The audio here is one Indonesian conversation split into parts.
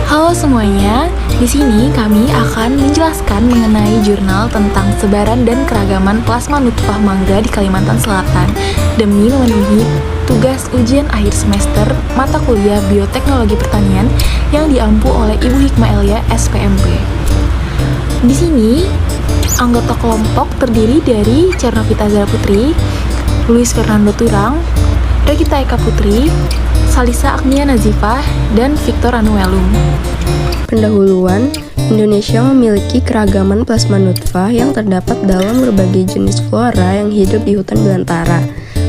Halo semuanya, di sini kami akan menjelaskan mengenai jurnal tentang sebaran dan keragaman plasma nutfah mangga di Kalimantan Selatan demi memenuhi tugas ujian akhir semester mata kuliah Bioteknologi Pertanian yang diampu oleh Ibu Hikmah Elia, SPMP. Di sini, anggota kelompok terdiri dari Cernovita Zara Putri, Luis Fernando Turang, Regita Eka Putri, Salisa Agnia Nazifah, dan Victor Anuelum. Pendahuluan, Indonesia memiliki keragaman plasma nutfah yang terdapat dalam berbagai jenis flora yang hidup di hutan belantara,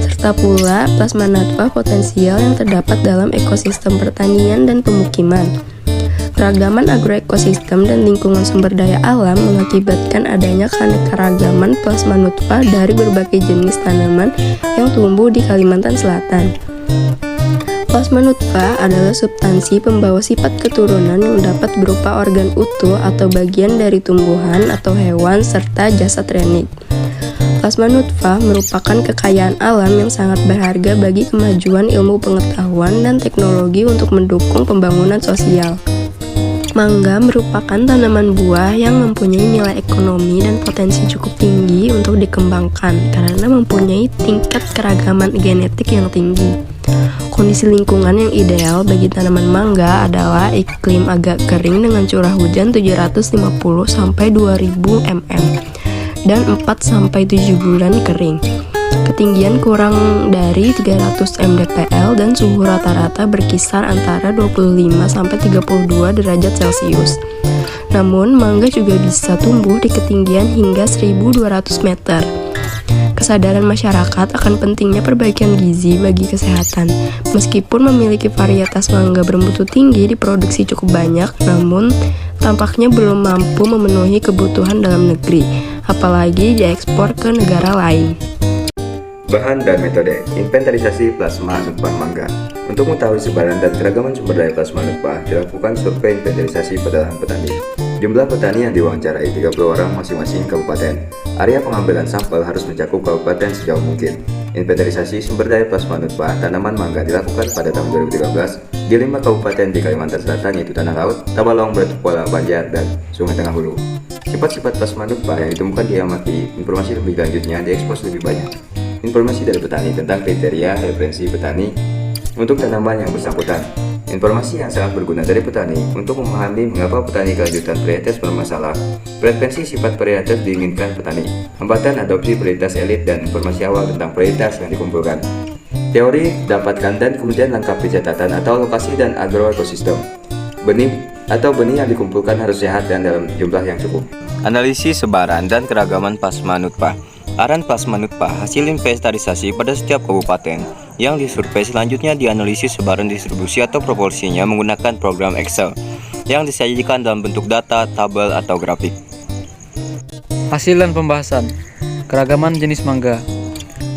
serta pula plasma nutfah potensial yang terdapat dalam ekosistem pertanian dan pemukiman. Keragaman agroekosistem dan lingkungan sumber daya alam mengakibatkan adanya keanekaragaman plasma nutfah dari berbagai jenis tanaman yang tumbuh di Kalimantan Selatan. Plasma nutfah adalah substansi pembawa sifat keturunan yang dapat berupa organ utuh atau bagian dari tumbuhan atau hewan serta jasad renik. Plasma nutfah merupakan kekayaan alam yang sangat berharga bagi kemajuan ilmu pengetahuan dan teknologi untuk mendukung pembangunan sosial. Mangga merupakan tanaman buah yang mempunyai nilai ekonomi dan potensi cukup tinggi untuk dikembangkan karena mempunyai tingkat keragaman genetik yang tinggi. Kondisi lingkungan yang ideal bagi tanaman mangga adalah iklim agak kering dengan curah hujan 750-2000 mm dan 4-7 bulan kering. Ketinggian kurang dari 300 mdpl dan suhu rata-rata berkisar antara 25-32 derajat Celcius. Namun, mangga juga bisa tumbuh di ketinggian hingga 1200 meter. Kesadaran masyarakat akan pentingnya perbaikan gizi bagi kesehatan. Meskipun memiliki varietas mangga bermutu tinggi diproduksi cukup banyak, namun tampaknya belum mampu memenuhi kebutuhan dalam negeri, apalagi diekspor ke negara lain. Bahan dan metode inventarisasi plasma nutfah mangga. Untuk mengetahui sebaran dan keragaman sumber daya plasma nutfah, dilakukan survei inventarisasi pada lahan petani. Jumlah petani yang diwawancarai 30 orang masing-masing kabupaten. Area pengambilan sampel harus mencakup kabupaten sejauh mungkin. Inventarisasi sumber daya plasma nutfah tanaman mangga dilakukan pada tahun 2013 di 5 kabupaten di Kalimantan Selatan, yaitu Tanah Laut, Tabalong, Batu Kuala, Banjar, dan Sungai Tengah Hulu. Sifat-sifat plasma nutfah yang ditemukan diamati, informasi lebih lanjutnya diekspos lebih banyak. Informasi dari petani tentang kriteria referensi petani untuk tanaman yang bersangkutan. Informasi yang sangat berguna dari petani untuk memahami mengapa petani kelanjutan varietas bermasalah, preferensi sifat varietas diinginkan petani, hambatan adopsi varietas elit, dan informasi awal tentang varietas yang dikumpulkan. Teori dapatkan dan kemudian lengkap di catatan atau lokasi dan agroekosistem. Benih yang dikumpulkan harus sehat dan dalam jumlah yang cukup. Analisis sebaran dan keragaman plasma nutfah. Aran plasma nutfah hasil inventarisasi pada setiap kabupaten yang disurvei selanjutnya dianalisis sebaran distribusi atau proporsinya menggunakan program Excel yang disajikan dalam bentuk data, tabel, atau grafik. Hasil dan pembahasan keragaman jenis mangga.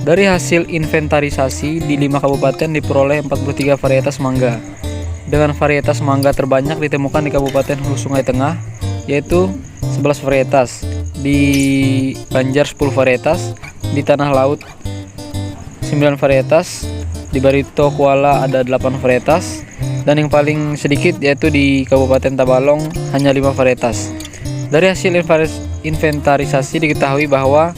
Dari hasil inventarisasi di 5 kabupaten diperoleh 43 varietas mangga. Dengan varietas mangga terbanyak ditemukan di Kabupaten Hulu Sungai Tengah, yaitu 11 varietas, di Banjar 10 varietas, di Tanah Laut 9 varietas, di Barito Kuala ada 8 varietas, dan yang paling sedikit yaitu di Kabupaten Tabalong hanya 5 varietas. Dari hasil inventarisasi diketahui bahwa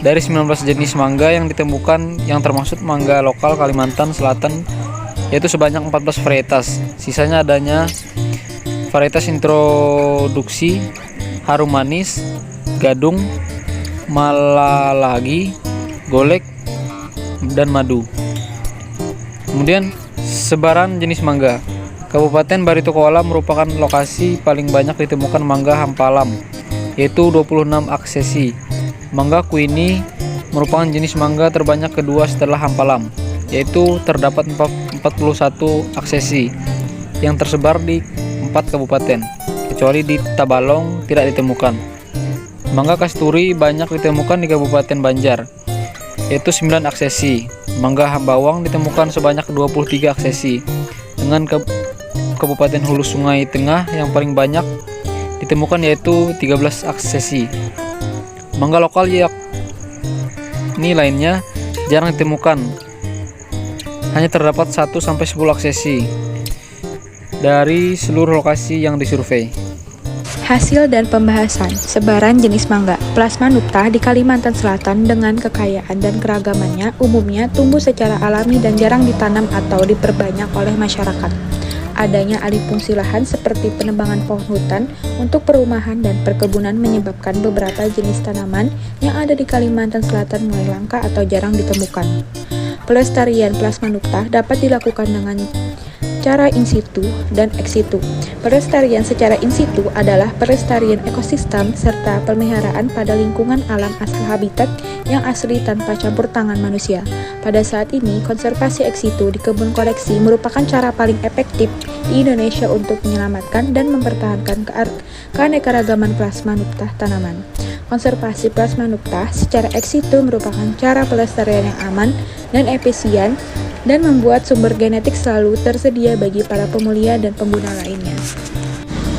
dari 19 jenis mangga yang ditemukan yang termasuk mangga lokal Kalimantan Selatan yaitu sebanyak 14 varietas. Sisanya adanya varietas introduksi, harum manis, gadung, malalagi, golek, dan madu. Kemudian sebaran jenis mangga. Kabupaten Barito Kuala merupakan lokasi paling banyak ditemukan mangga hampalam, yaitu 26 aksesi. Mangga kuini merupakan jenis mangga terbanyak kedua setelah hampalam, yaitu terdapat 41 aksesi yang tersebar di 4 kabupaten, kecuali di Tabalong tidak ditemukan. Mangga kasturi banyak ditemukan di Kabupaten Banjar, yaitu 9 aksesi. Mangga hambawang ditemukan sebanyak 23 aksesi, dengan Kabupaten Hulu Sungai Tengah yang paling banyak ditemukan yaitu 13 aksesi. Mangga lokal yakni lainnya jarang ditemukan, hanya terdapat 1-10 aksesi dari seluruh lokasi yang disurvei. Hasil dan pembahasan sebaran jenis mangga Plasmanuta di Kalimantan Selatan dengan kekayaan dan keragamannya umumnya tumbuh secara alami dan jarang ditanam atau diperbanyak oleh masyarakat. Adanya alih fungsi lahan seperti penebangan pohon hutan untuk perumahan dan perkebunan menyebabkan beberapa jenis tanaman yang ada di Kalimantan Selatan mulai langka atau jarang ditemukan. Pelestarian Plasmanuta dapat dilakukan dengan cara in situ dan ex situ. Pelestarian secara in situ adalah pelestarian ekosistem serta pemeliharaan pada lingkungan alam asal habitat yang asli tanpa campur tangan manusia. Pada saat ini, konservasi ex situ di kebun koleksi merupakan cara paling efektif di Indonesia untuk menyelamatkan dan mempertahankan keanekaragaman Plasmanuta tanaman. Konservasi Plasmanuta secara ex situ merupakan cara pelestarian yang aman dan efisien dan membuat sumber genetik selalu tersedia bagi para pemulia dan pengguna lainnya.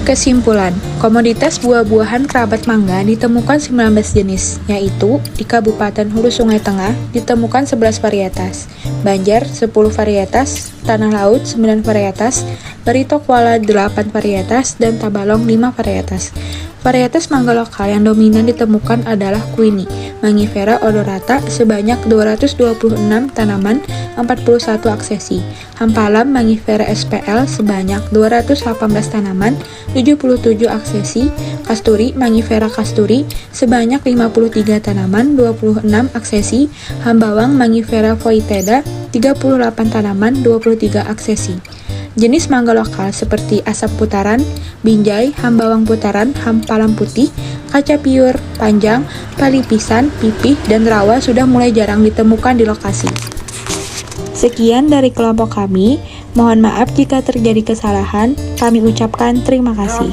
Kesimpulan, komoditas buah-buahan kerabat mangga ditemukan 19 jenis, yaitu di Kabupaten Hulu Sungai Tengah ditemukan 11 varietas, Banjar 10 varietas, Tanah Laut 9 varietas, Barito Kuala 8 varietas, dan Tabalong 5 varietas. Varietas mangga lokal yang dominan ditemukan adalah Queenie, Mangifera odorata sebanyak 226 tanaman, 41 aksesi, Hampalam Mangifera SPL sebanyak 218 tanaman, 77 aksesi, Kasturi Mangifera Kasturi sebanyak 53 tanaman, 26 aksesi, Hambawang Mangifera Foetida 38 tanaman, 23 aksesi. Jenis mangga lokal seperti asap putaran, binjai, hambawang putaran, hampalam putih, kaca piur, panjang, pali pisan, pipih, dan rawa sudah mulai jarang ditemukan di lokasi. Sekian dari kelompok kami, mohon maaf jika terjadi kesalahan, kami ucapkan terima kasih.